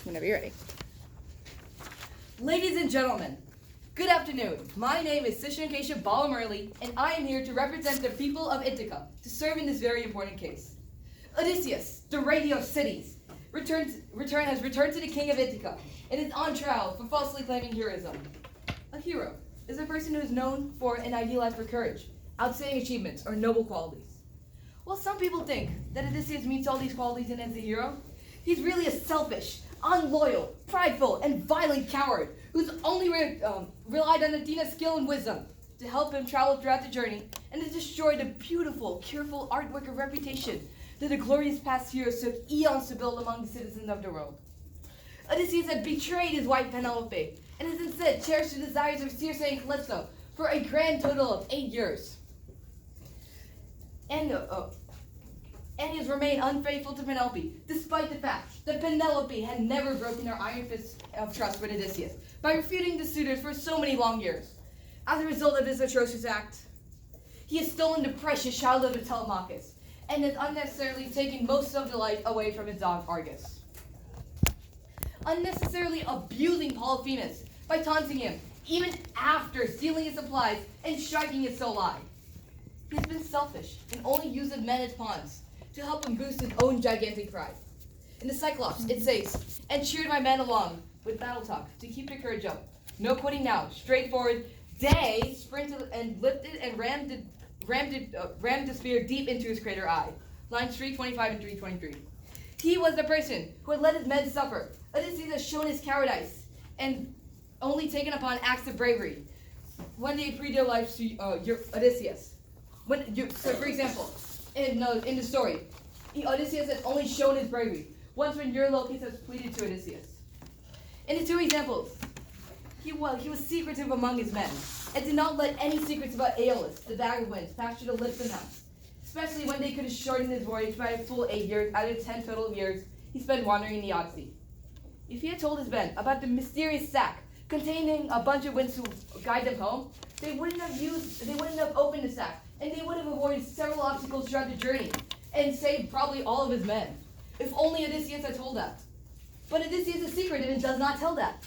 Whenever you're ready. Ladies and gentlemen, good afternoon. My name is Sishankesha Balamurli, and I am here to represent the people of Ithaca to serve in this very important case. Odysseus, the radio of cities, has returned to the king of Ithaca and is on trial for falsely claiming heroism. A hero is a person who is known for and idealized for courage, outstanding achievements, or noble qualities. While some people think that Odysseus meets all these qualities and is a hero, he's really a selfish, unloyal, prideful, and violent coward who's only relied on Athena's skill and wisdom to help him travel throughout the journey and has destroyed the beautiful, careful artwork of reputation that the glorious past heroes took eons to build among the citizens of the world. Odysseus had betrayed his wife Penelope and has instead cherished the desires of Circe and Calypso for a grand total of 8 years. And he has remained unfaithful to Penelope, despite the fact that Penelope had never broken her iron fist of trust with Odysseus by refuting the suitors for so many long years. As a result of this atrocious act, he has stolen the precious childhood of Telemachus and has unnecessarily taken most of the life away from his dog Argus. Unnecessarily abusing Polyphemus by taunting him, even after stealing his supplies and striking his soul eye. He has been selfish and only uses men as pawns to help him boost his own gigantic pride. In the Cyclops, it says, "And cheered my men along with battle talk to keep their courage up. No quitting now, straightforward. They sprinted and lifted and rammed the spear deep into his crater eye." Lines 325 and 323. He was the person who had let his men suffer. Odysseus has shown his cowardice and only taken upon acts of bravery when they freed their lives to Odysseus. For example, in the story, Odysseus has only shown his bravery once when Eurylochus has pleaded to Odysseus. In the two examples, he was secretive among his men and did not let any secrets about Aeolus, the bag of winds, pass through the lips of mouths, especially when they could have shortened his voyage by a full 8 years out of the 10 total years he spent wandering in the Odyssey. If he had told his men about the mysterious sack containing a bunch of winds to guide them home, they wouldn't have opened the sack, and they would have avoided several obstacles throughout the journey and saved probably all of his men. If only Odysseus had told that. But Odysseus is secretive and does not tell that.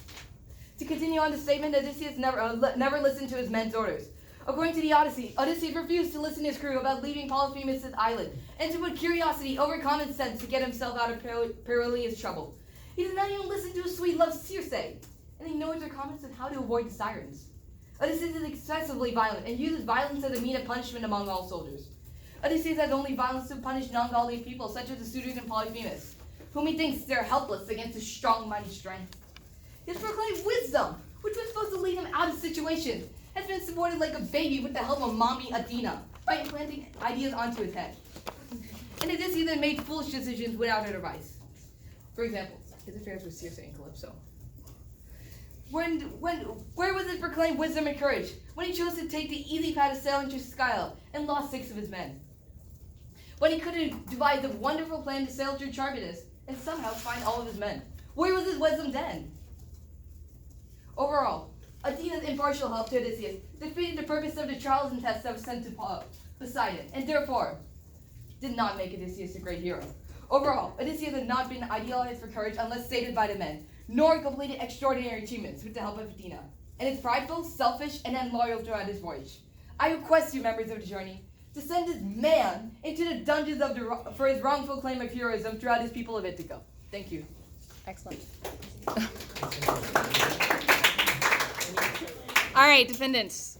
To continue on the statement, Odysseus never listened to his men's orders. According to the Odyssey, Odysseus refused to listen to his crew about leaving Polyphemus' island and to put curiosity over common sense to get himself out of perilous trouble. He does not even listen to his sweet love Circe, and ignores her comments on how to avoid the sirens. Odysseus is excessively violent and uses violence as a mean of punishment among all soldiers. Odysseus has only violence to punish non-godly people, such as the suitors and Polyphemus, whom he thinks they're helpless against his strong, mighty strength. His proclaimed wisdom, which was supposed to lead him out of situations, has been supported like a baby with the help of mommy Athena by implanting ideas onto his head. And Odysseus then made foolish decisions without her advice. For example, his affairs with Circe and Calypso. Where was his proclaimed wisdom and courage when he chose to take the easy path of sailing to Scylla and lost 6 of his men? When he could have devised a wonderful plan to sail through Charybdis and somehow find all of his men? Where was his wisdom then? Overall, Athena's impartial help to Odysseus defeated the purpose of the trials and tests that were sent to Poseidon, and therefore did not make Odysseus a great hero. Overall, Odysseus had not been idealized for courage unless stated by the men, nor completed extraordinary achievements with the help of Athena, and is prideful, selfish, and unloyal throughout his voyage. I request you, members of the journey, to send this man into the dungeons for his wrongful claim of heroism throughout his people of Ithaca. Thank you. Excellent. All right, defendants.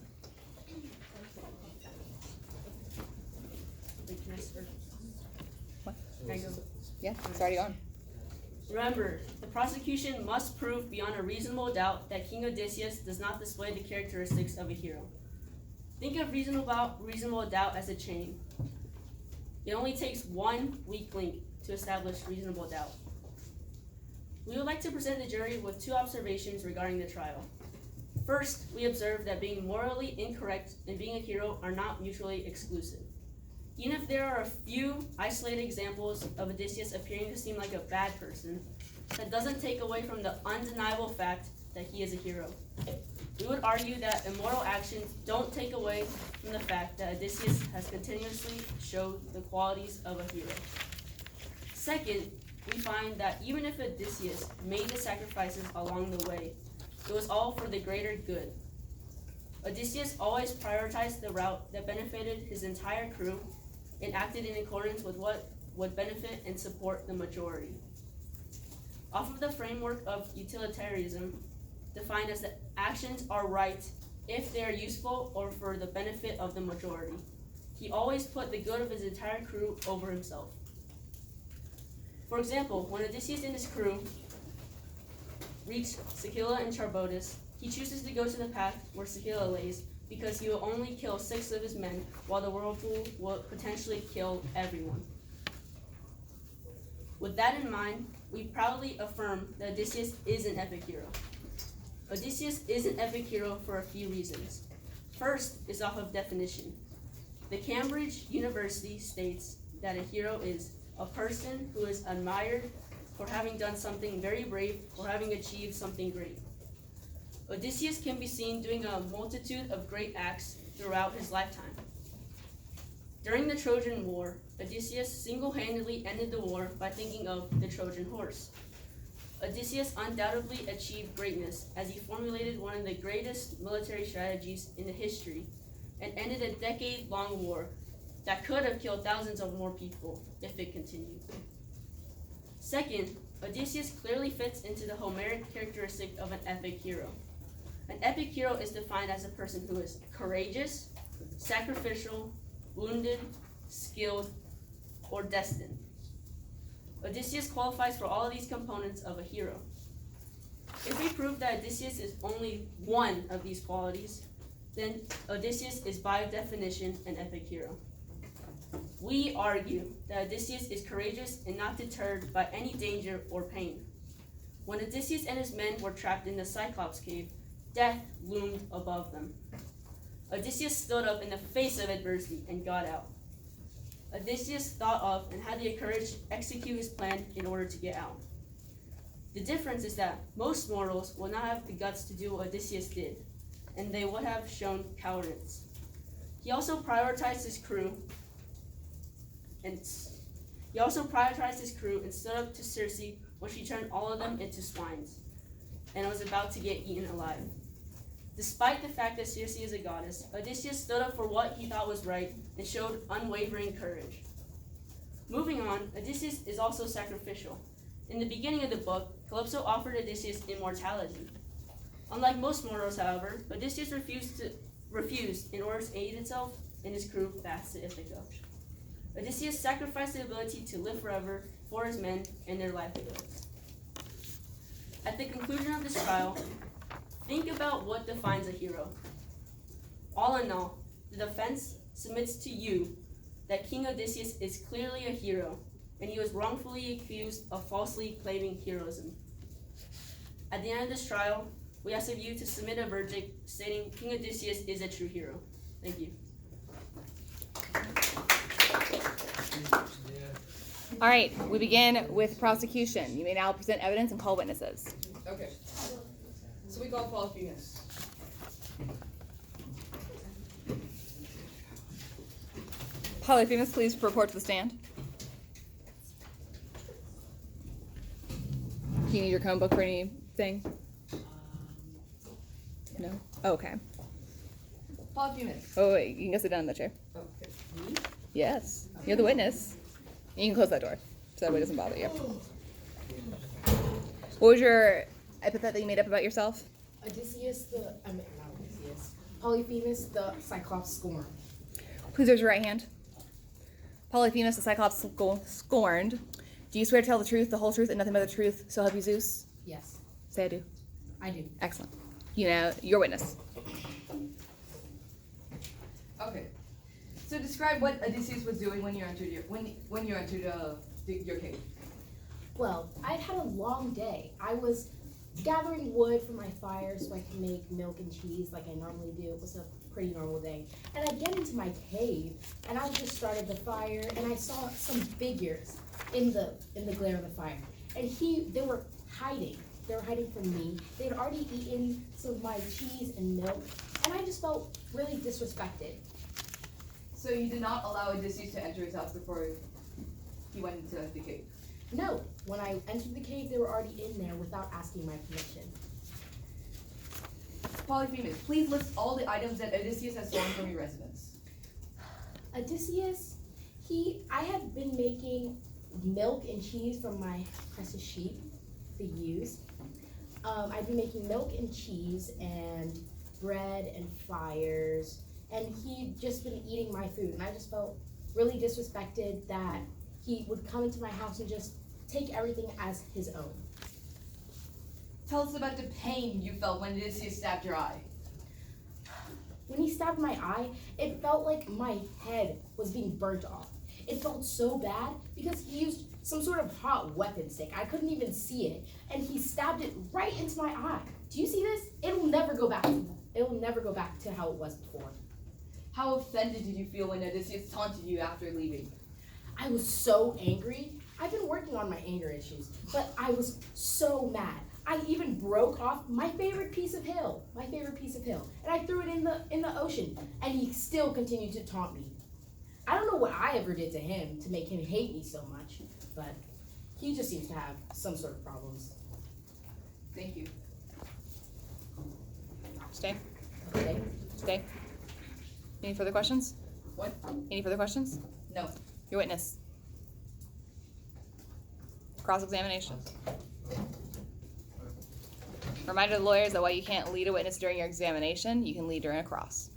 What? Yeah, it's already on. Remember, the prosecution must prove beyond a reasonable doubt that King Odysseus does not display the characteristics of a hero. Think of reasonable doubt as a chain. It only takes one weak link to establish reasonable doubt. We would like to present the jury with 2 observations regarding the trial. First, we observe that being morally incorrect and being a hero are not mutually exclusive. Even if there are a few isolated examples of Odysseus appearing to seem like a bad person, that doesn't take away from the undeniable fact that he is a hero. We would argue that immoral actions don't take away from the fact that Odysseus has continuously showed the qualities of a hero. Second, we find that even if Odysseus made the sacrifices along the way, it was all for the greater good. Odysseus always prioritized the route that benefited his entire crew and acted in accordance with what would benefit and support the majority. Off of the framework of utilitarianism, defined as that actions are right if they are useful or for the benefit of the majority, he always put the good of his entire crew over himself. For example, when Odysseus and his crew reach Scylla and Charybdis, he chooses to go to the path where Scylla lays because he will only kill 6 of his men, while the whirlpool will potentially kill everyone. With that in mind, we proudly affirm that Odysseus is an epic hero. Odysseus is an epic hero for a few reasons. First is off of definition. The Cambridge University states that a hero is a person who is admired for having done something very brave or having achieved something great. Odysseus can be seen doing a multitude of great acts throughout his lifetime. During the Trojan War, Odysseus single-handedly ended the war by thinking of the Trojan horse. Odysseus undoubtedly achieved greatness as he formulated one of the greatest military strategies in the history and ended a decade-long war that could have killed thousands of more people if it continued. Second, Odysseus clearly fits into the Homeric characteristic of an epic hero. An epic hero is defined as a person who is courageous, sacrificial, wounded, skilled, or destined. Odysseus qualifies for all of these components of a hero. If we prove that Odysseus is only one of these qualities, then Odysseus is by definition an epic hero. We argue that Odysseus is courageous and not deterred by any danger or pain. When Odysseus and his men were trapped in the Cyclops cave, death loomed above them. Odysseus stood up in the face of adversity and got out. Odysseus thought of and had the courage to execute his plan in order to get out. The difference is that most mortals will not have the guts to do what Odysseus did, and they would have shown cowardice. He also prioritized his crew and stood up to Circe when she turned all of them into swines and was about to get eaten alive. Despite the fact that Circe is a goddess, Odysseus stood up for what he thought was right and showed unwavering courage. Moving on, Odysseus is also sacrificial. In the beginning of the book, Calypso offered Odysseus immortality. Unlike most mortals, however, Odysseus refused in order to aid itself and his crew back to Ithaca. Odysseus sacrificed the ability to live forever for his men and their livelihoods. At the conclusion of this trial, think about what defines a hero. All in all, the defense submits to you that King Odysseus is clearly a hero, and he was wrongfully accused of falsely claiming heroism. At the end of this trial, we ask of you to submit a verdict stating King Odysseus is a true hero. Thank you. All right, we begin with prosecution. You may now present evidence and call witnesses. Okay. So we call Polyphemus. Polyphemus, please report to the stand. Do you need your cone book for anything? No? Oh, okay. Polyphemus. Oh, wait, you can go sit down in the chair. Okay. Yes, you're the witness. You can close that door so that way it doesn't bother you. What was your epithet that you made up about yourself? Polyphemus, the Cyclops scorn. Please raise your right hand. Polyphemus, the Cyclops scorned. Do you swear to tell the truth, the whole truth, and nothing but the truth, so help you Zeus? Yes, Say I do. I do. Excellent. You know, your witness. Okay. So describe what Odysseus was doing when you entered your cave. Well, I'd had a long day. I was gathering wood for my fire so I could make milk and cheese like I normally do. It was a pretty normal day. And I get into my cave, and I just started the fire, and I saw some figures in the glare of the fire. And they were hiding. They were hiding from me. They had already eaten some of my cheese and milk, and I just felt really disrespected. So you did not allow Odysseus to enter his house before he went into the cave? No, when I entered the cave, they were already in there without asking my permission. Polyphemus, please list all the items that Odysseus has stolen from your residence. Odysseus, I had been making milk and cheese from my precious sheep, the ewes. I'd been making milk and cheese and bread and fires, and he'd just been eating my food, and I just felt really disrespected that he would come into my house and just take everything as his own. Tell us about the pain you felt when Odysseus stabbed your eye. When he stabbed my eye, it felt like my head was being burnt off. It felt so bad because he used some sort of hot weapon stick. I couldn't even see it, and he stabbed it right into my eye. Do you see this? It'll never go back. It'll never go back to how it was before. How offended did you feel when Odysseus taunted you after leaving? I was so angry. I've been working on my anger issues, but I was so mad. I even broke off my favorite piece of hill, and I threw it in the ocean, and he still continued to taunt me. I don't know what I ever did to him to make him hate me so much, but he just seems to have some sort of problems. Thank you. Stay. Okay? Stay. Any further questions? What? Any further questions? No. Your witness. Cross-examination. Reminder to lawyers that while you can't lead a witness during your examination, you can lead during a cross.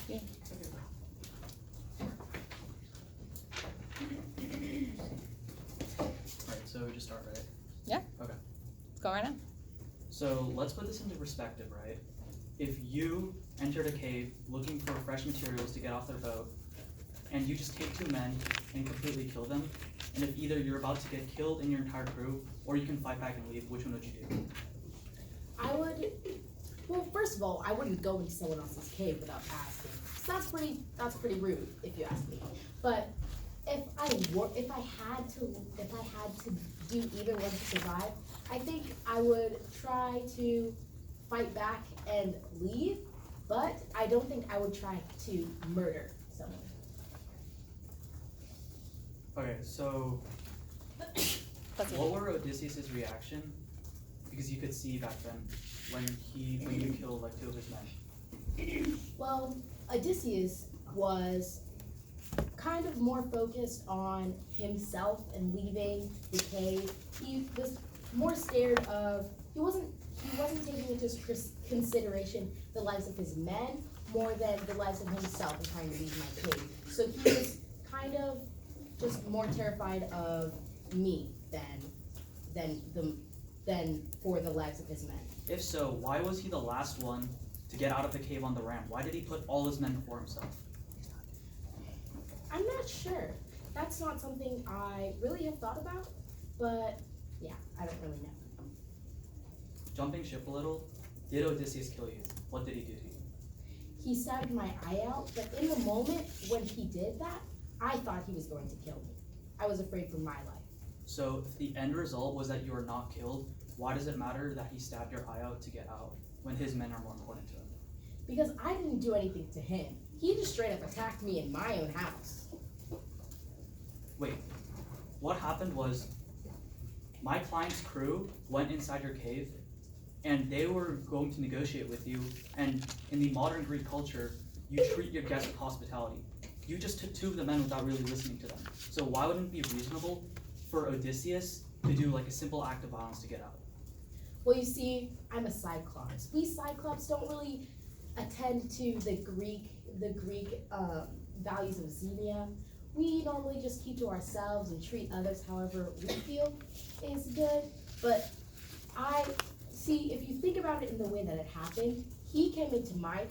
Yeah. Alright, so we just start, right? Yeah. Okay. Let's go right now. So let's put this into perspective, right? If you entered a cave looking for fresh materials to get off their boat, and you just take two men and completely kill them, and if either you're about to get killed and your entire crew, or you can fight back and leave, which one would you do? Well, first of all, I wouldn't go into someone else's cave without asking. So that's pretty rude, if you ask me. But if I had to do either one to survive, I think I would try to fight back and leave, but I don't think I would try to murder someone. Okay, so That's it. what were Odysseus' reaction? Because you could see back then when you killed like two of his men. Well, Odysseus was kind of more focused on himself and leaving the cave. He was more scared of, he wasn't taking into consideration the lives of his men more than the lives of himself and trying to leave my cave. So he was kind of just more terrified of me than for the lives of his men. If so, why was he the last one to get out of the cave on the ramp? Why did he put all his men before himself? I'm not sure. That's not something I really have thought about, but yeah, I don't really know. Jumping ship a little, did Odysseus kill you? What did he do to you? He stabbed my eye out, but in the moment when he did that, I thought he was going to kill me. I was afraid for my life. So if the end result was that you were not killed, why does it matter that he stabbed your eye out to get out when his men are more important to him? Because I didn't do anything to him. He just straight up attacked me in my own house. Wait, what happened was my client's crew went inside your cave and they were going to negotiate with you, and in the modern Greek culture, you treat your guests with hospitality. You just took two of the men without really listening to them. So why wouldn't it be reasonable for Odysseus to do like a simple act of violence to get out? Well, you see, I'm a Cyclops. We Cyclops don't really attend to the Greek values of Xenia. We normally just keep to ourselves and treat others however we feel is good. But if you think about it in the way that it happened, he came into my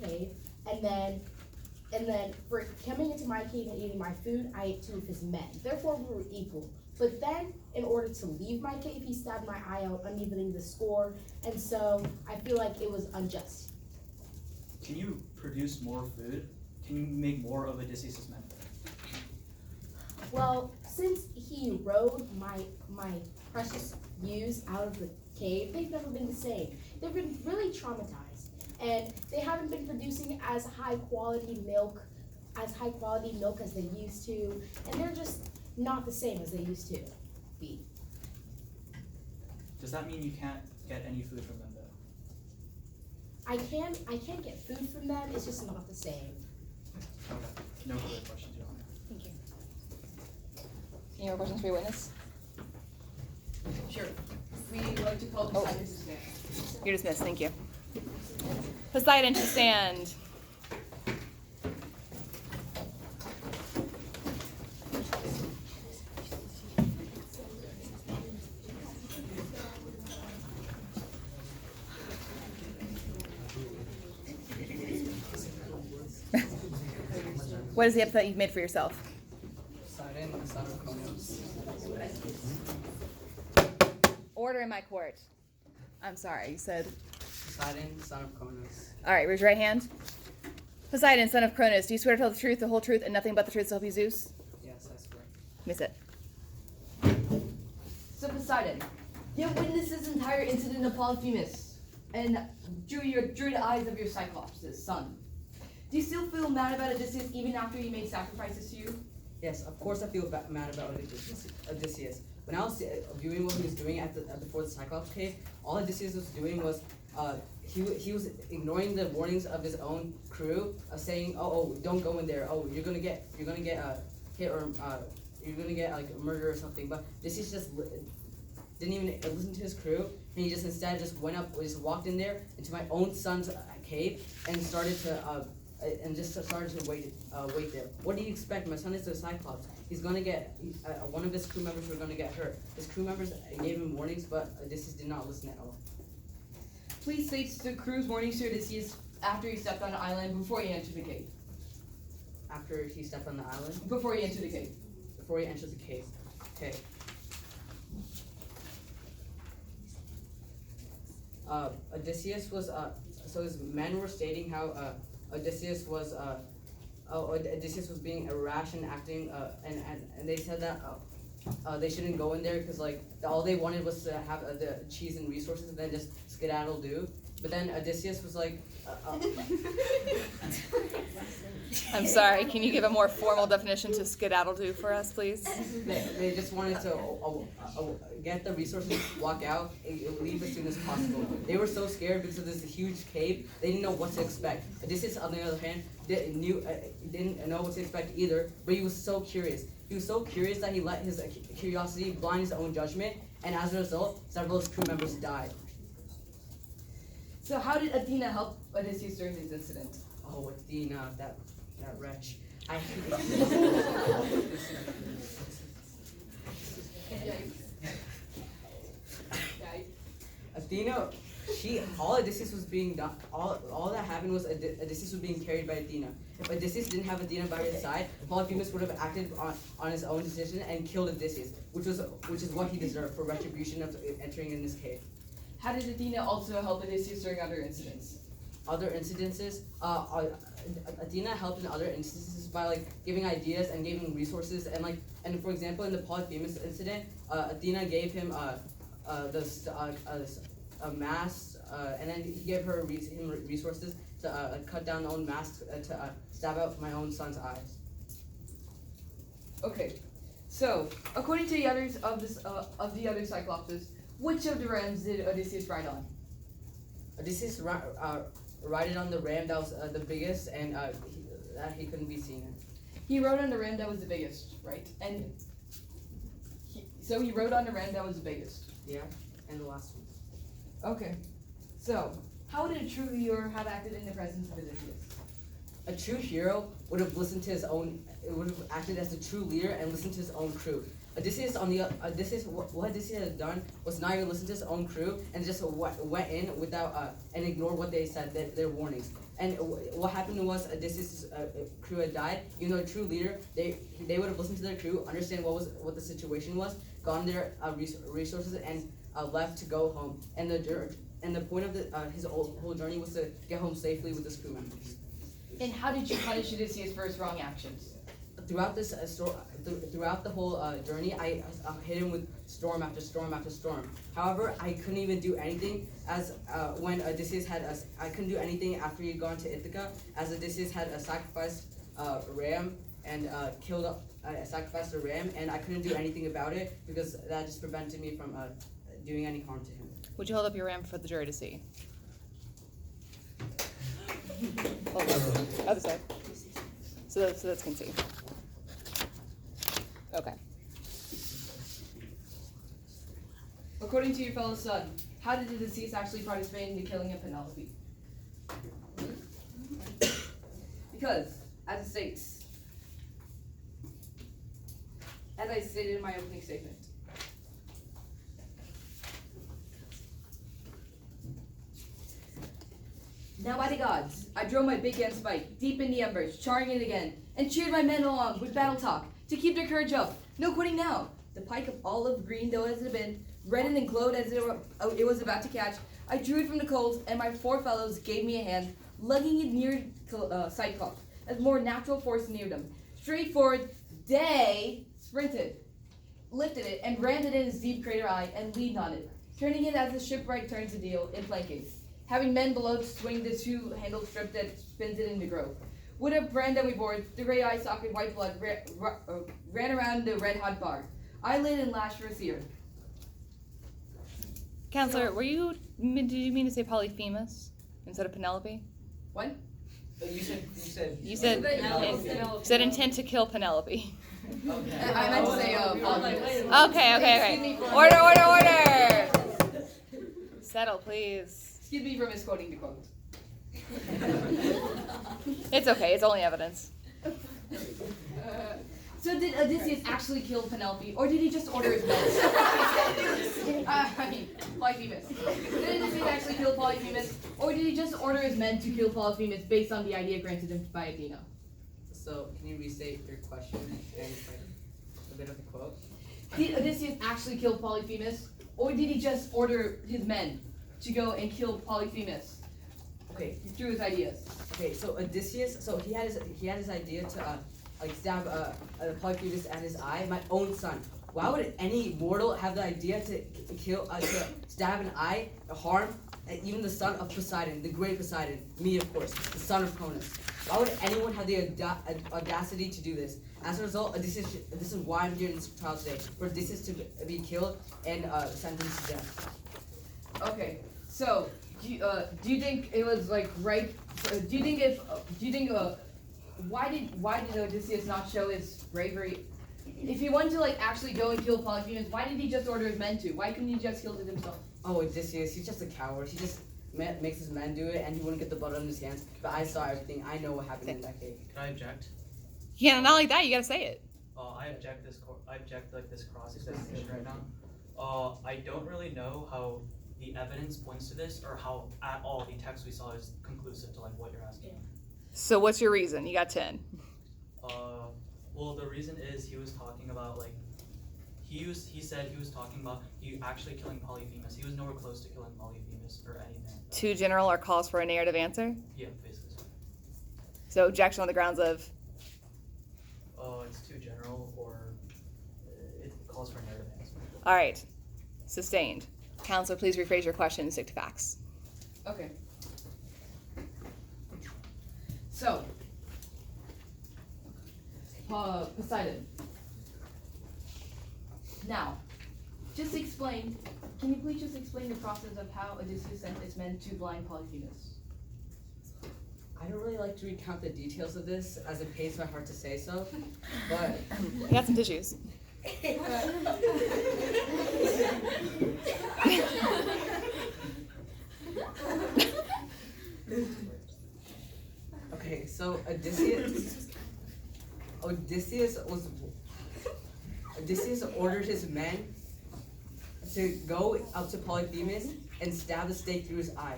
cave, and then for coming into my cave and eating my food, I ate two of his men. Therefore, we were equal. But then, in order to leave my cave, he stabbed my eye out, unevening the score, and so I feel like it was unjust. Can you produce more food? Can you make more of Odysseus' men? Well, since he rode my precious ewes out of the cave, they've never been the same. They've been really traumatized, and they haven't been producing as high quality milk as they used to, and not the same as they used to be. Does that mean you can't get any food from them though? I can't get food from them. It's just not the same. Okay. No further questions, Your Honor. Thank you. Any more questions for your witness? Sure. We would like to call the Poseidon to stand. You're dismissed. Thank you. Poseidon to stand. What is the epithet you've made for yourself? Poseidon, the son of Cronos. Order in my court. I'm sorry, you said. Poseidon, son of Cronos. All right, raise your right hand. Poseidon, son of Cronus, do you swear to tell the truth, the whole truth, and nothing but the truth, so help you Zeus? Yes, I swear. Miss it. So Poseidon, you have witnessed this entire incident of Polyphemus, and drew the eyes of your Cyclops, his son. Do you still feel mad about Odysseus even after he made sacrifices to you? Yes, of course I feel mad about Odysseus. When I was viewing what he was doing before the Cyclops cave, all Odysseus was doing was he was ignoring the warnings of his own crew, saying, oh, don't go in there. Oh, you're gonna get hit or you're gonna get like murder or something. But Odysseus just didn't even listen to his crew, and he just instead just walked in there into my own son's cave and started to wait there. What do you expect? My son is a Cyclops. He's gonna get one of his crew members are gonna get hurt. His crew members gave him warnings, but Odysseus did not listen at all. Please state the crew's warnings to Odysseus after he stepped on the island before he entered the cave. After he stepped on the island, Before he entered the cave. before he enters the cave. Okay. Odysseus was so his men were stating how Odysseus was being rash and acting and they said that they shouldn't go in there because like all they wanted was to have the cheese and resources and then just skedaddle do. But then Odysseus was like I'm sorry, can you give a more formal definition to skedaddle do for us, please? they just wanted to get the resources, walk out, and leave as soon as possible. They were so scared because of this huge cave. They didn't know what to expect. Odysseus, on the other hand, didn't know what to expect either. But he was so curious. He was so curious that he let his curiosity blind his own judgment, and as a result, several of his crew members died. So how did Athena help Odysseus during this incident? Oh, Athena, that wretch. I hate Athena, all Odysseus was being done, all that happened was Odysseus was being carried by Athena. If Odysseus didn't have Athena by his side, Polyphemus would have acted on his own decision and killed Odysseus, which is what he deserved for retribution of entering in this cave. How did Athena also help Odysseus during other incidents? Other incidences, Athena helped in other instances by like giving ideas and giving resources and for example in the Polyphemus incident, Athena gave him a mask and then he gave him resources to cut down the own mask to stab out my own son's eyes. Okay, so according to the others of the other Cyclopses, which of the rams did Odysseus ride on? Odysseus rided on the ram that was the biggest and that he couldn't be seen in. He rode on the ram that was the biggest, right? And he rode on the ram that was the biggest. Yeah, and the last one. Okay, so how would a true hero have acted in the presence of Odysseus? A true hero would have listened to his own. It would have acted as a true leader and listened to his own crew. What Odysseus had done was not even listen to his own crew and just went in without and ignored what they said, their warnings. And what happened was Odysseus' crew had died. Even though a true leader, they would have listened to their crew, understand what the situation was, gotten their resources, and left to go home. And the point of his whole journey was to get home safely with his crew members. And how did you punish Odysseus for his wrong actions? Throughout this throughout the whole journey, I hit him with storm after storm after storm. However, I couldn't even do anything as when Odysseus I couldn't do anything after he had gone to Ithaca, as Odysseus had a sacrificed ram and sacrificed a ram, and I couldn't do anything about it because that just prevented me from doing any harm to him. Would you hold up your ram for the jury to see? Hold up. Other side. So that's can see. Okay. According to your fellow son, how did the deceased actually participate in the killing of Penelope? Because, as it states, as I stated in my opening statement, now by the gods, I drove my big hand spike deep in the embers, charring it again, and cheered my men along with battle talk to keep their courage up. No quitting now. The pike of olive green though as it had been, reddened and glowed as it was about to catch. I drew it from the coals, and my four fellows gave me a hand, lugging it near Cyclops, as more natural force neared them. Straight forward, they sprinted, lifted it, and rammed it in his deep crater eye, and leaned on it, turning it as the shipwright turns the deal in planking, having men below to swing the two-handled strip that spins it in the grove. With a brand that we bored, the gray eye socket white blood ran around the red-hot bar. Eyelid and lash for a seer. Counselor, did you mean to say Polyphemus instead of Penelope? What? You said. You said intent to kill Penelope. Okay. I meant to say, Okay. Order. Settle, please. Excuse me for misquoting the quote. It's okay. It's only evidence. So did Odysseus actually kill Penelope, or did he just order his men? Polyphemus. Did Odysseus actually kill Polyphemus, or did he just order his men to kill Polyphemus based on the idea granted him by Athena? So, can you restate your question and a bit of the quote? Did Odysseus actually kill Polyphemus, or did he just order his men to go and kill Polyphemus? Okay. Through his ideas. Okay. So Odysseus. So he had his idea to stab Polyphemus at his eye. My own son. Why would any mortal have the idea to to stab an eye, harm even the son of Poseidon, the great Poseidon, me of course, the son of Cronus? Why would anyone have the audacity to do this? As a result, this is why I'm here in this trial today, for Odysseus to be killed and sentenced to death. Okay, so do you think it was like right? Why did Odysseus not show his bravery? If he wanted to like actually go and kill Polyphemus, why did he just order his men to? Why couldn't he just kill it himself? Oh, Odysseus, he's just a coward. He just makes his men do it, and he wouldn't get the blood on his hands. But I saw everything. I know what happened in that cave. Can I object? Yeah, not like that. You gotta say it. I object this cross-examination right now. I don't really know how the evidence points to this, or how at all the text we saw is conclusive to like what you're asking. So what's your reason? You got 10. Well, the reason is he was talking about like he said he was talking about you actually killing Polyphemus. He was nowhere close to killing Polyphemus or anything. Like that. Too general or calls for a narrative answer? Yeah, basically. So objection on the grounds of? It's too general, or it calls for a narrative answer. All right. Sustained. Counselor, please rephrase your question and stick to facts. Okay. So, Poseidon. Now, just explain. Can you please just explain the process of how Odysseus sent his men to blind Polyphemus? I don't really like to recount the details of this, as it pains my heart to say so, but I got some tissues. okay. So Odysseus ordered his men to go up to Polyphemus and stab the stake through his eye.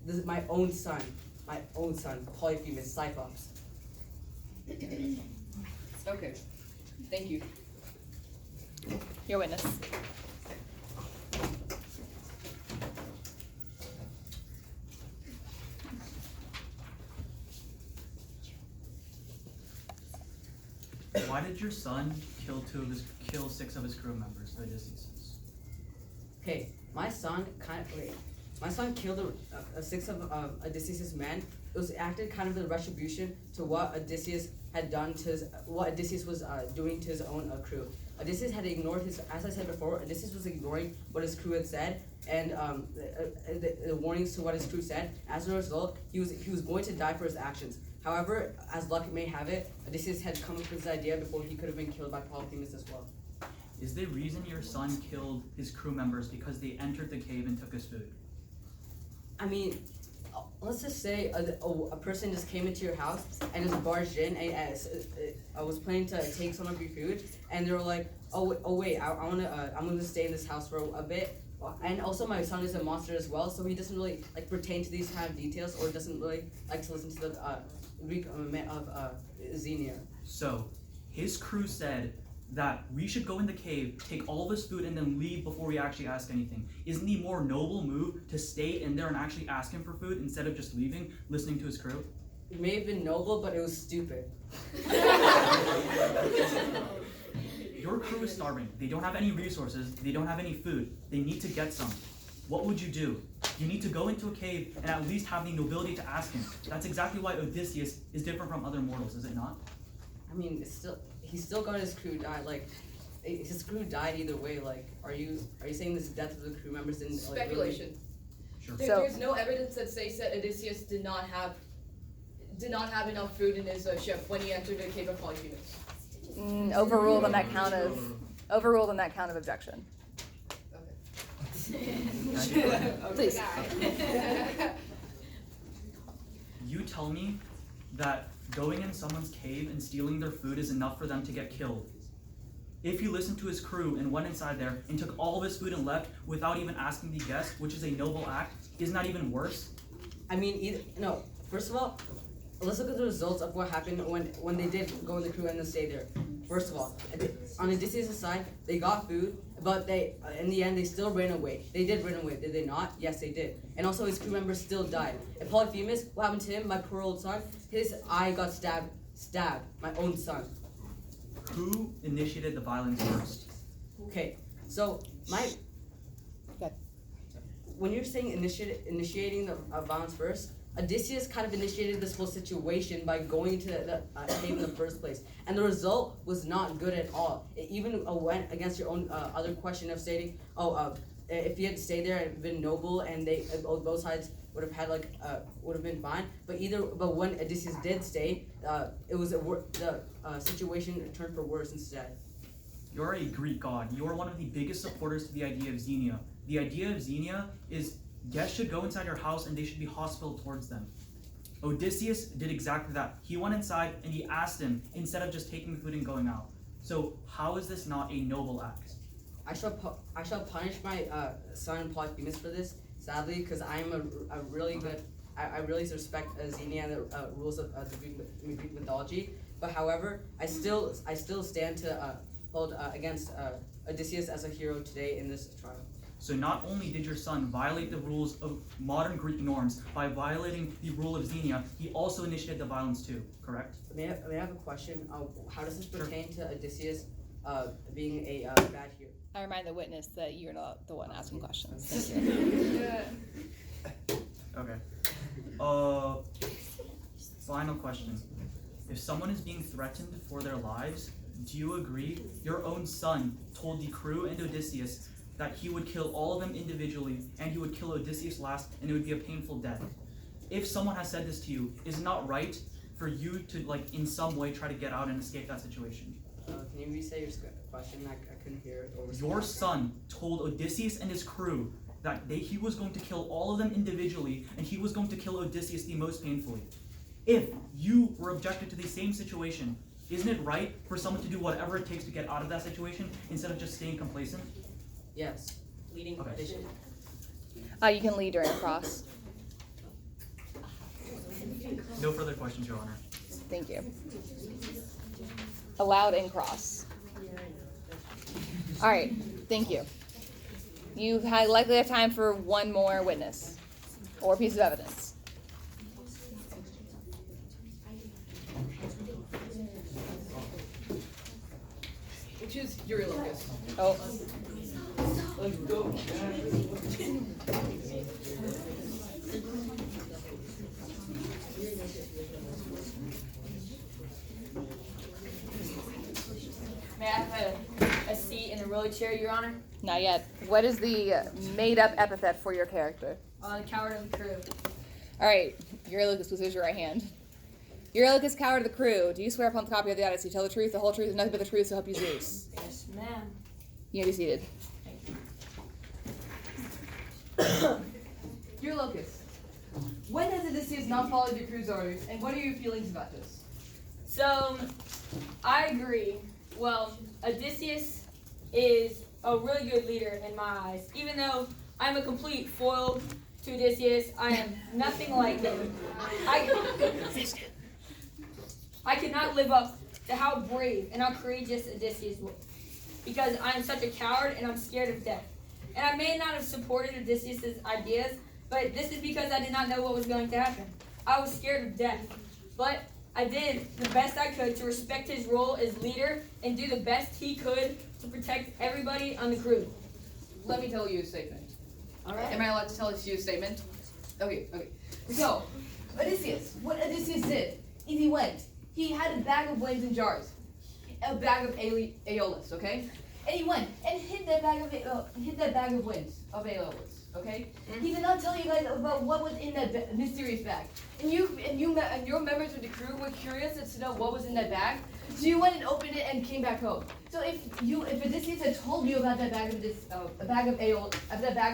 This is my own son, Polyphemus, Cyclops. Okay. Thank you. Your witness. Why did your son kill 6 of his crew members, Odysseus? Okay, my son my son killed six of Odysseus' men. It was acted kind of as a retribution to what Odysseus had done to what Odysseus was doing to his own crew. Odysseus had ignored as I said before, Odysseus was ignoring what his crew had said and the warnings to what his crew said. As a result, he was going to die for his actions. However, as luck may have it, Odysseus had come up with this idea before he could have been killed by Polyphemus as well. Is the reason your son killed his crew members because they entered the cave and took his food? I mean, let's just say a person just came into your house and just barged in and was planning to take some of your food, and they were like, I'm gonna stay in this house for a bit. And also, my son is a monster as well, so he doesn't really like pertain to these kind of details, or doesn't really like to listen to the Greek of Xenia. So, his crew said that we should go in the cave, take all of his food, and then leave before we actually ask anything. Isn't the more noble move to stay in there and actually ask him for food instead of just leaving, listening to his crew? It may have been noble, but it was stupid. Your crew is starving. They don't have any resources. They don't have any food. They need to get some. What would you do? You need to go into a cave and at least have the nobility to ask him. That's exactly why Odysseus is different from other mortals, is it not? I mean, he still got his crew died. Like, his crew died either way. Like, are you saying this death of the crew members didn't? Like, Speculation. Sure. There's no evidence that states that Odysseus did not have enough food in his ship when he entered the cave of Polyphemus. Overruled on that count of objection. Please. You tell me that going in someone's cave and stealing their food is enough for them to get killed. If you listened to his crew and went inside there and took all of his food and left without even asking the guest, which is a noble act, isn't that even worse? I mean, first of all, let's look at the results of what happened when they did go in the crew and then stay there. First of all, on Odysseus' side, they got food, but in the end, they still ran away. They did run away, did they not? Yes, they did. And also, his crew members still died. And Polyphemus, what happened to him, my poor old son? His eye got stabbed, my own son. Who initiated the violence first? Okay, so when you're saying initiating the violence first, Odysseus kind of initiated this whole situation by going into the cave in the first place, and the result was not good at all. It even went against your own other question of stating, if he had stayed there and been noble, and both sides would have had would have been fine. But when Odysseus did stay, it was the situation turned for worse instead. You're a Greek god. You are one of the biggest supporters to the idea of Xenia. The idea of Xenia is guests should go inside your house and they should be hospitable towards them. Odysseus did exactly that. He went inside and he asked him instead of just taking the food and going out. So how is this not a noble act? I shall punish my son Polyphemus for this, sadly, because I am a really good. I really respect Xenia and the rules of the Greek mythology. But however, I still stand to hold against Odysseus as a hero today in this trial. So not only did your son violate the rules of modern Greek norms by violating the rule of Xenia, he also initiated the violence too, correct? May I have a question? How does this pertain to Odysseus being a bad hero? I remind the witness that you're not the one asking questions. Thank you. Okay. Final question. If someone is being threatened for their lives, do you agree your own son told the crew and Odysseus that he would kill all of them individually and he would kill Odysseus last and it would be a painful death? If someone has said this to you, is it not right for you to in some way try to get out and escape that situation? Can you re-say your question? I couldn't hear it. Your son told Odysseus and his crew that he was going to kill all of them individually and he was going to kill Odysseus the most painfully. If you were objected to the same situation, isn't it right for someone to do whatever it takes to get out of that situation instead of just staying complacent? Yes. Leading competition. You can lead during a cross. No further questions, Your Honor. Thank you. Allowed in cross. All right, thank you. You likely have time for one more witness or piece of evidence. Which is Eurylochus. Oh. Let's go. No chair, Your Honor. Not yet. What is the made-up epithet for your character? The coward of the crew. All right, Eurylochus, please raise your right hand. Eurylochus, coward of the crew, do you swear upon the copy of the Odyssey, tell the truth, the whole truth, and nothing but the truth, so help you Zeus? Yes, ma'am. You may be seated. Eurylochus, when has Odysseus not followed your crew's orders, and what are your feelings about this? So, I agree. Well, Odysseus is a really good leader in my eyes. Even though I'm a complete foil to Odysseus, I am nothing like him. I cannot live up to how brave and how courageous Odysseus was, because I'm such a coward and I'm scared of death. And I may not have supported Odysseus' ideas, but this is because I did not know what was going to happen. I was scared of death, but I did the best I could to respect his role as leader and do the best he could to protect everybody on the crew. Let me tell you a statement. All right. Am I allowed to tell you a statement? Okay. So, Odysseus, what Odysseus did is he had a bag of winds in jars, a bag of Aeolus, okay? And he went and hid that bag of winds of Aeolus, okay? He did not tell you guys about what was in that mysterious bag. And your members of the crew were curious as to know what was in that bag. So you went and opened it and came back home. So if Odysseus had told you about that bag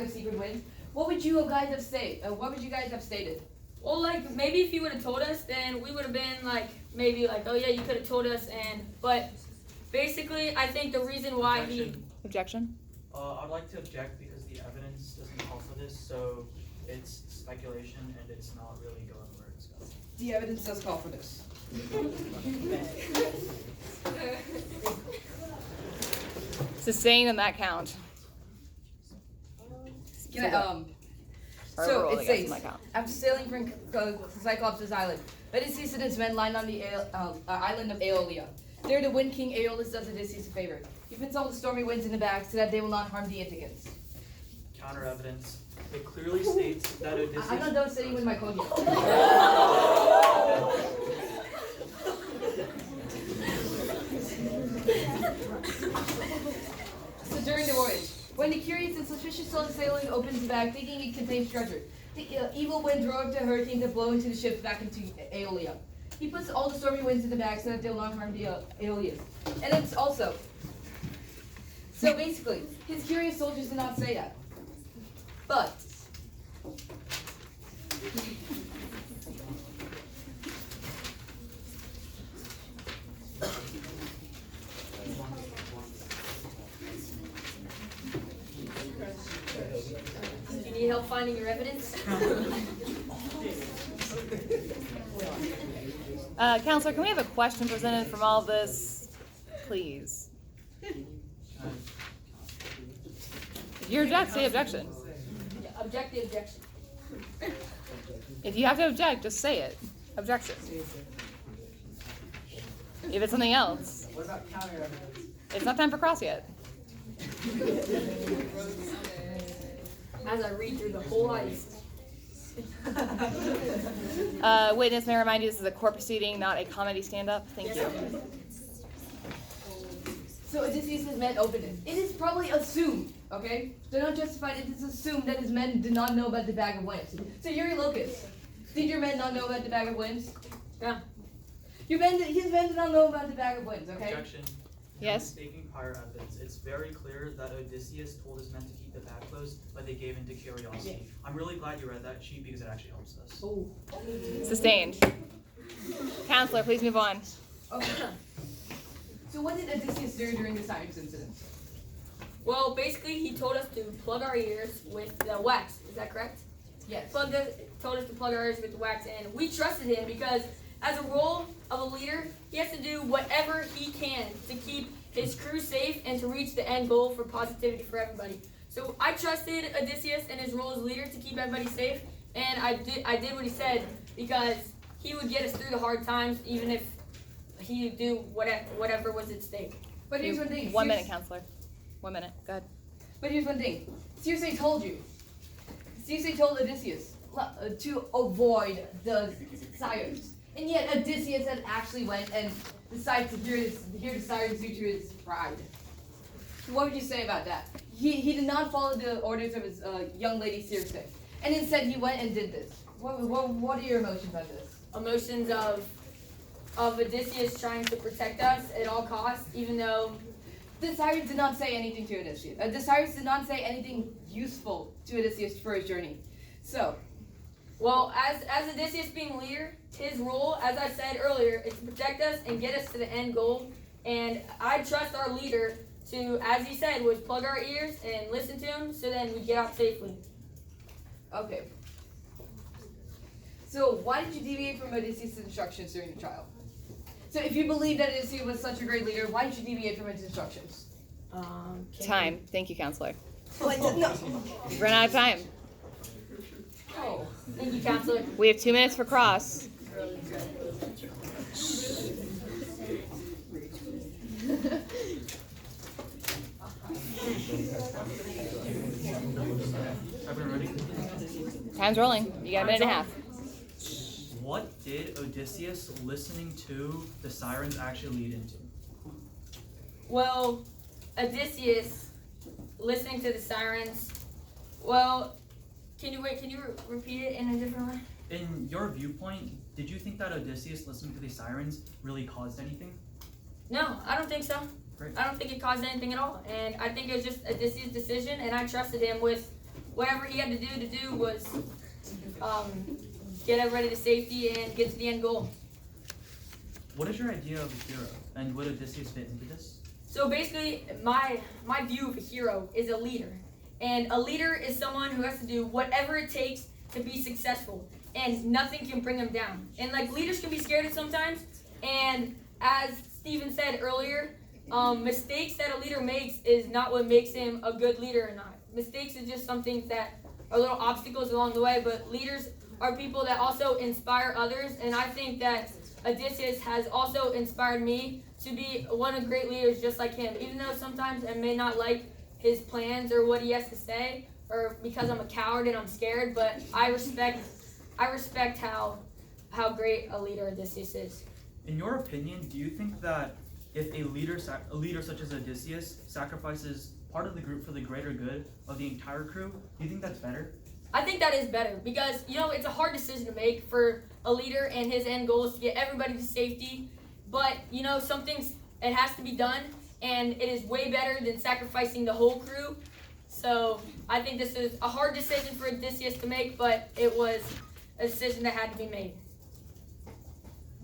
of secret winds, what would you guys have said? What would you guys have stated? Well, like, maybe if he would have told us, then we would have been like, maybe like, oh yeah, you could have told us, but basically, I think the reason why Objection? I'd like to object because the evidence doesn't call for this, so it's speculation and it's not really going where it's going. The evidence does call for this. Sustained on that count. So it says, my count. after sailing from Cyclops' island, Odysseus and his men land on the island of Aeolia. There the Wind King Aeolus does Odysseus a favor. He puts all the stormy winds in the bag so that they will not harm the Ithacians. Counter evidence. It clearly states that Odysseus. I'm not done sitting with my code yet. So during the voyage, when the curious and suspicious sailor opens the bag thinking it contains treasure, the evil wind drove the hurricane to blow into the ship back into Aeolia. He puts all the stormy winds in the bag so that they'll not harm the Aeolians. And it's also, so basically, his curious soldiers did not say that. But, you need help finding your evidence. Counselor, can we have a question presented from all of this, please? If you object, say objection. Yeah, object the objection. If you have to object, just say it. Objection. If it's something else. What about counter evidence? It's not time for cross yet. As I read through the whole ice. Witness, may I remind you this is a court proceeding, not a comedy stand-up. Thank you. so Odysseus' men opened it. It is probably assumed, okay? They're not justified, it is assumed that his men did not know about the bag of winds. So Eurylochus, did your men not know about the bag of winds? Yeah. His men did not know about the bag of winds, okay? Objection. Yes? Mistaking prior evidence. It's very clear that Odysseus told his men to keep the bag closed, but they gave in to curiosity. I'm really glad you read that sheet because it actually helps us. Oh. Sustained. Counselor, please move on. Okay. So what did Odysseus do during the science incident? Well, basically, he told us to plug our ears with the wax. Is that correct? Yes. Told us to plug our ears with the wax, and we trusted him because, as a role of a leader, he has to do whatever he can to keep his crew safe and to reach the end goal for positivity for everybody. So I trusted Odysseus and his role as leader to keep everybody safe, and I did what he said because he would get us through the hard times, even if he would do whatever was at stake. But here's one thing. 1 minute, Counselor. 1 minute. Go ahead. But here's one thing. Circe told you. Circe told Odysseus to avoid the sirens. And yet Odysseus had actually went and decided to hear the sirens due to his pride. What would you say about that? He did not follow the orders of his young lady Circe, and instead he went and did this. What are your emotions on this? Emotions of Odysseus trying to protect us at all costs, even though The Sirens did not say anything to Odysseus. The Sirens did not say anything useful to Odysseus for his journey. So, well, as Odysseus being leader, his role, as I said earlier, is to protect us and get us to the end goal. And I trust our leader to, as he said, was plug our ears and listen to him, so then we get out safely. okay. So, why did you deviate from Odysseus' instructions during the trial? So, if you believe that Odysseus was such a great leader, why did you deviate from his instructions? Time. Thank you, counselor. No. We've run out of time. Oh. Thank you, counselor. We have 2 minutes for cross. Everyone ready? Time's rolling. You got a minute and a half. What did Odysseus listening to the sirens actually lead into? Well, Odysseus listening to the sirens. Well, can you repeat it in a different way? In your viewpoint, did you think that Odysseus listening to the sirens really caused anything? No, I don't think so. Great. I don't think it caused anything at all. And I think it was just Odysseus' decision, and I trusted him with whatever he had to do was get everybody to safety and get to the end goal. What is your idea of a hero, and would Odysseus fit into this? So basically, my view of a hero is a leader. And a leader is someone who has to do whatever it takes to be successful. And nothing can bring them down. And like leaders can be scared at sometimes. And as Steven said earlier, mistakes that a leader makes is not what makes him a good leader or not. Mistakes is just something that are little obstacles along the way. But leaders are people that also inspire others. And I think that Odysseus has also inspired me to be one of great leaders just like him. Even though sometimes I may not like his plans or what he has to say, or because I'm a coward and I'm scared, but I respect how great a leader Odysseus is. In your opinion, do you think that if a leader such as Odysseus sacrifices part of the group for the greater good of the entire crew, do you think that's better? I think that is better because, it's a hard decision to make for a leader, and his end goal is to get everybody to safety. But, it has to be done, and it is way better than sacrificing the whole crew. So I think this is a hard decision for Odysseus to make, but it was a decision that had to be made.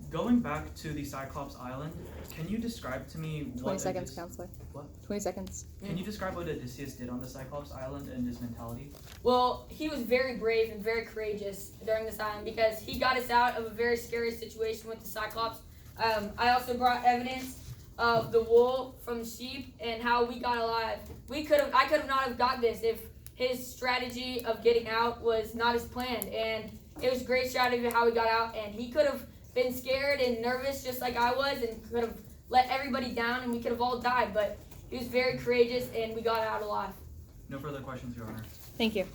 Going back to the Cyclops Island, can you describe to me 20 seconds, counselor. What? 20 seconds. Can you describe what Odysseus did on the Cyclops Island and his mentality? Well, he was very brave and very courageous during this island because he got us out of a very scary situation with the Cyclops. I also brought evidence of the wool from the sheep and how we got alive. I could have not have got this if his strategy of getting out was not as planned. And it was a great strategy of how we got out. And he could have been scared and nervous just like I was and could have let everybody down and we could have all died. But he was very courageous and we got out alive. No further questions, Your Honor. Thank you.